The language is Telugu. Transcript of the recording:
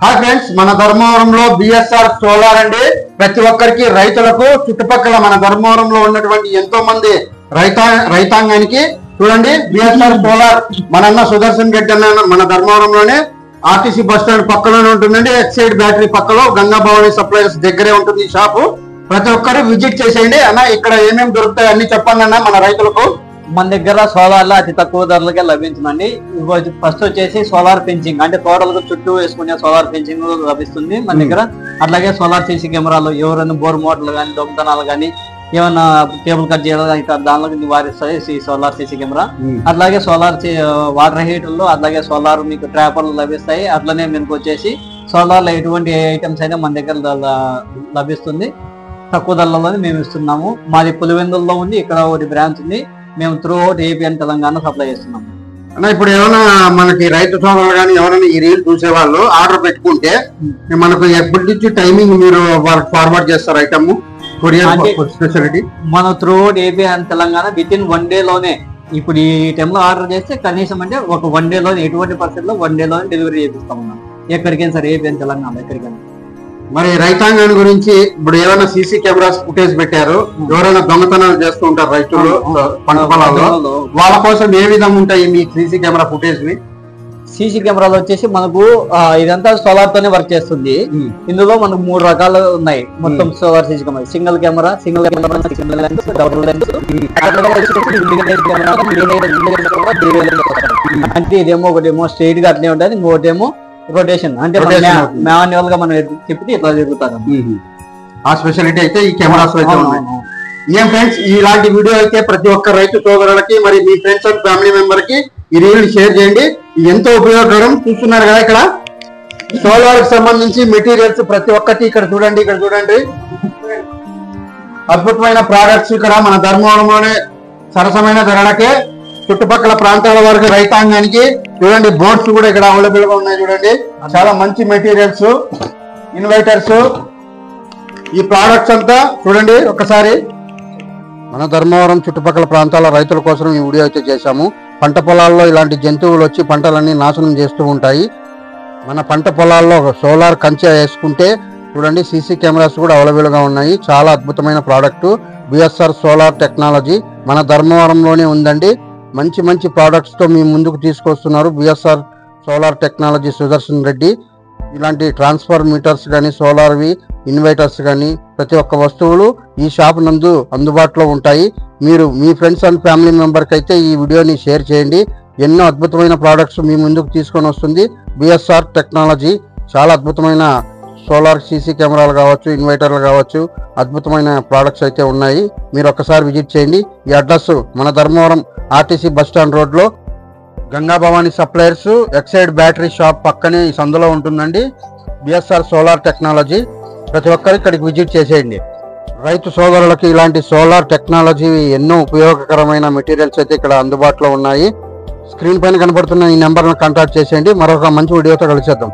హాయ్ ఫ్రెండ్స్, మన ధర్మవరంలో బిఎస్ఆర్ సోలార్ అండి. ప్రతి ఒక్కరికి రైతులకు చుట్టుపక్కల మన ధర్మవరంలో ఉన్నటువంటి ఎంతో మంది రైతాంగానికి చూడండి బిఎస్ఆర్ సోలార్ మన సుదర్శన్ రెడ్డి అన్న మన ధర్మవరంలోనే ఆర్టీసీ బస్ స్టాండ్ పక్కలోనే ఉంటుందండి. ఎక్సైడ్ బ్యాటరీ పక్కలో గంగా భవాని సప్లైర్స్ దగ్గరే ఉంటుంది ఈ షాపు. ప్రతి ఒక్కరు విజిట్ చేసేయండి అన్న. ఇక్కడ ఏమేమి దొరుకుతాయి అన్ని చెప్పండి అన్న మన రైతులకు. మన దగ్గర సోలార్ లో అతి తక్కువ ధరలకే లభించిందండి. ఫస్ట్ వచ్చేసి సోలార్ ఫెన్సింగ్ అంటే తోటలకు చుట్టూ వేసుకునే సోలార్ ఫెన్సింగ్ లభిస్తుంది మన దగ్గర. అట్లాగే సోలార్ సీసీ కెమెరాలు, ఎవరైనా బోర్ మోటార్లు కానీ దొంగతనాలు కానీ ఏమైనా కేబుల్ కట్ చేయాలి దానిలో నివారిస్తాయి ఈ సోలార్ సీసీ కెమెరా. అట్లాగే సోలార్ వాటర్ హీటర్లు, అట్లాగే సోలార్ మీకు ట్రాపర్లు లభిస్తాయి. అట్లనే మీకు వచ్చేసి సోలార్ లో ఎటువంటి ఐటమ్స్ అయినా మన దగ్గర లభిస్తుంది. తక్కువ ధరలలో మేము ఇస్తున్నాము. మాది పులివెందుల్లో ఉంది, ఇక్కడ ఒకటి బ్రాంచ్ ఉంది. మేము through out AP and Telangana supply చేస్తున్నాము అన్న. ఇప్పుడు ఏమైనా మనకి రైతు సోదరులు కానీ ఎవరైనా ఈ రీల్ చూసే వాళ్ళు ఆర్డర్ పెట్టుకుంటే మనకు ఎప్పటి నుంచి టైమింగ్ మీరు వాళ్ళకి ఫార్వర్డ్ చేస్తారు ఐటమ్ స్పెషాలిటీ? మనం through out AP and Telangana with in 1 day లోనే. ఇప్పుడు ఈ టైంలో ఆర్డర్ చేస్తే కనీసం అంటే ఒక 1 day లోనే ఎటువంటి పరిస్థితుల్లో 1 day లోనే డెలివరీ చేపిస్తాం ఎక్కడికైనా సరే, ఏపీ అండ్ తెలంగాణ ఎక్కడికైనా. మరి రైతాంగాన్ని గురించి ఇప్పుడు ఏమైనా సీసీ కెమెరాస్ ఫుటేజ్ పెట్టారు, ఎవరైనా దొంగతనాలు చేస్తూ ఉంటారు రైతులు పంట పొలాల్లో, వాళ్ళ కోసం ఏ విధంగా ఉంటాయి మీ సీసీ కెమెరా ఫుటేజ్ ని? సీసీ కెమెరాలు వచ్చేసి మనకు ఇదంతా సోలార్ తోనే వర్క్ చేస్తుంది. ఇందులో మనకు 3 రకాలు ఉన్నాయి మొత్తం solar CC camera. Single camera, double lens, అంటే ఇదేమో ఒకటేమో స్ట్రైట్ గా అట్లే ఉంటుంది, ఇంకోటేమో రొటేషన్ అంటే మాన్యువల్ గా మనం తిప్పితే ఇట్లా తిరుగుతారు. ఆ స్పెషాలిటీ అయితే ఈ కెమెరాస్ అయితే ఉన్నాయి. ఏం ఫ్రెండ్స్, ఇలాంటి వీడియో అయితే ప్రతి ఒక్క రైతు సోదరులకి మరి మీ ఫ్రెండ్స్ అండ్ ఫ్యామిలీ మెంబర్ కి ఈ రీల్ షేర్ చేయండి. ఎంతో ఉపయోగకరం. చూస్తున్నారు కదా ఇక్కడ సోలార్ కి సంబంధించి మెటీరియల్స్ ప్రతి ఒక్కటి ఇక్కడ చూడండి, ఇక్కడ చూడండి అద్భుతమైన ప్రోడక్ట్స్ ఇక్కడ మన ధర్మవరంలోనే సరసమైన ధరలకే చుట్టుపక్కల ప్రాంతాల వరకు రైతాంగానికి చూడండి. బోర్డ్స్ కూడా ఇక్కడ అవైలబుల్ గా ఉన్నాయి చూడండి. చాలా మంచి మెటీరియల్స్, ఇన్వర్టర్స్, ఈ ప్రోడక్ట్స్ అంతా చూడండి ఒకసారి. మన ధర్మవరం చుట్టుపక్కల ప్రాంతాల రైతుల కోసం ఈ వీడియో అయితే చేశాము. పంట పొలాల్లో ఇలాంటి జంతువులు వచ్చి పంటలన్నీ నాశనం చేస్తూ ఉంటాయి. మన పంట పొలాల్లో సోలార్ కంచె వేసుకుంటే చూడండి సీసీ కెమెరాస్ కూడా అవైలబుల్ గా ఉన్నాయి. చాలా అద్భుతమైన ప్రోడక్ట్ బిఎస్ఆర్ సోలార్ టెక్నాలజీ మన ధర్మవరంలోనే ఉందండి. మంచి మంచి ప్రోడక్ట్స్ తో మీ ముందుకు తీసుకొస్తున్నారు BSR solar technology Sudarshan Reddy. ఇలాంటి ట్రాన్స్ఫర్ మీటర్స్ కానీ, సోలార్వి ఇన్వర్టర్స్ కానీ ప్రతి ఒక్క వస్తువులు ఈ షాప్ నందు అందుబాటులో ఉంటాయి. మీరు మీ ఫ్రెండ్స్ అండ్ ఫ్యామిలీ మెంబర్కి అయితే ఈ వీడియోని షేర్ చేయండి. ఎన్నో అద్భుతమైన ప్రోడక్ట్స్ మీ ముందుకు తీసుకొని వస్తుంది బిఎస్ఆర్ టెక్నాలజీ. చాలా అద్భుతమైన సోలార్ సీసీ కెమెరాలు కావచ్చు, ఇన్వర్టర్లు కావచ్చు, అద్భుతమైన ప్రోడక్ట్స్ అయితే ఉన్నాయి. మీరు ఒక్కసారి విజిట్ చేయండి. ఈ అడ్రస్ మన Dharmavaram RTC bus stand road లో Ganga Bhavani suppliers Exide battery shop పక్కనే ఈ సందులో ఉంటుందండి బిఎస్ఆర్ సోలార్ టెక్నాలజీ. ప్రతి ఒక్కరు ఇక్కడికి విజిట్ చేసేయండి. రైతు సోదరులకి ఇలాంటి సోలార్ టెక్నాలజీ ఎన్నో ఉపయోగకరమైన మెటీరియల్స్ అయితే ఇక్కడ అందుబాటులో ఉన్నాయి. స్క్రీన్ పైన కనబడుతున్న ఈ నెంబర్ను కాంటాక్ట్ చేసేయండి. మరొక మంచి వీడియోతో కలిసేద్దాం.